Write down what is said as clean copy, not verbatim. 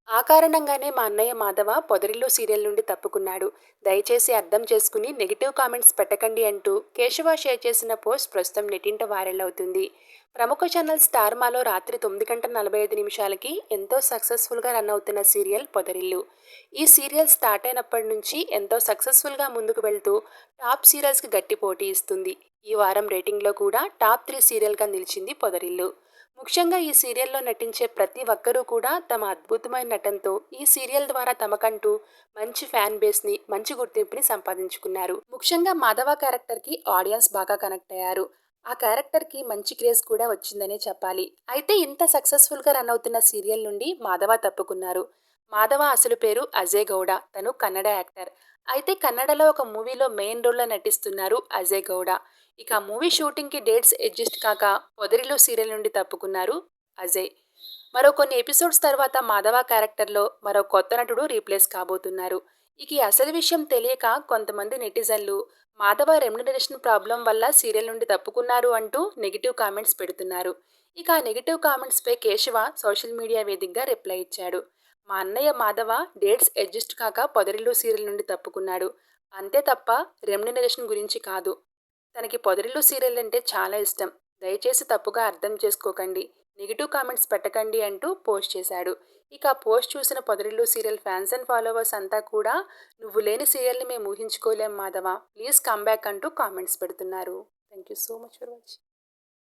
ఆ కారణంగానే మా అన్నయ్య మాధవ పొదరిల్లు సీరియల్ నుండి తప్పుకున్నాడు. దయచేసి అర్థం చేసుకుని నెగిటివ్ కామెంట్స్ పెట్టకండి అంటూ కేశవ షేర్ చేసిన పోస్ట్ ప్రస్తుతం నెట్టింట వైరల్ అవుతుంది. ప్రముఖ ఛానల్ స్టార్ మాలో రాత్రి 9:45 ఎంతో సక్సెస్ఫుల్గా రన్ అవుతున్న సీరియల్ పొదరిల్లు. ఈ సీరియల్ స్టార్ట్ అయినప్పటి నుంచి ఎంతో సక్సెస్ఫుల్గా ముందుకు వెళ్తూ టాప్ సీరియల్స్కి గట్టి పోటీ ఇస్తుంది. ఈ వారం రేటింగ్లో కూడా టాప్ 3 సీరియల్గా నిలిచింది పొదరిల్లు. ముఖ్యంగా ఈ సీరియల్లో నటించే ప్రతి ఒక్కరూ కూడా తమ అద్భుతమైన నటనతో ఈ సీరియల్ ద్వారా తమకంటూ మంచి ఫ్యాన్ బేస్ని, మంచి గుర్తింపుని సంపాదించుకున్నారు. ముఖ్యంగా మాధవ క్యారెక్టర్కి ఆడియన్స్ బాగా కనెక్ట్ అయ్యారు. ఆ క్యారెక్టర్కి మంచి క్రేజ్ కూడా వచ్చిందనే చెప్పాలి. అయితే ఇంత సక్సెస్ఫుల్గా రన్ అవుతున్న సీరియల్ నుండి మాధవ తప్పుకున్నారు. మాధవ అసలు పేరు అజయ్ గౌడ. తను కన్నడ యాక్టర్. అయితే కన్నడలో ఒక మూవీలో మెయిన్ రోల్లో నటిస్తున్నారు అజయ్ గౌడ. ఇక మూవీ షూటింగ్కి డేట్స్ అడ్జస్ట్ కాక పొదరిల్లు సీరియల్ నుండి తప్పుకున్నారు అజయ్. మరో కొన్ని ఎపిసోడ్స్ తర్వాత మాధవ క్యారెక్టర్లో మరో కొత్త నటుడు రీప్లేస్ కాబోతున్నారు. ఇక ఈ అసలు విషయం తెలియక కొంతమంది నెటిజన్లు మాధవ రెమ్యునరేషన్ ప్రాబ్లం వల్ల సీరియల్ నుండి తప్పుకున్నారు అంటూ నెగిటివ్ కామెంట్స్ పెడుతున్నారు. ఇక ఆ నెగిటివ్ కామెంట్స్పై కేశవ సోషల్ మీడియా వేదికగా రిప్లై ఇచ్చాడు. మా అన్నయ్య మాధవ డేట్స్ అడ్జస్ట్ కాక పొదరిల్లు సీరియల్ నుండి తప్పుకున్నాడు. అంతే తప్ప రెమ్యునరేషన్ గురించి కాదు. తనకి పొదరిల్లు సీరియల్ అంటే చాలా ఇష్టం. దయచేసి తప్పుగా అర్థం చేసుకోకండి. నెగిటివ్ కామెంట్స్ పెట్టకండి అంటూ పోస్ట్ చేశాడు. ఇక ఆ పోస్ట్ చూసిన పొదరిల్లు సీరియల్ ఫ్యాన్స్ అండ్ ఫాలోవర్స్ అంతా కూడా నువ్వు లేని సీరియల్ని మేము ఊహించుకోలేం మాధవ, ప్లీజ్ కమ్ బ్యాక్ అంటూ కామెంట్స్ పెడుతున్నారు. Thank you so much for watching.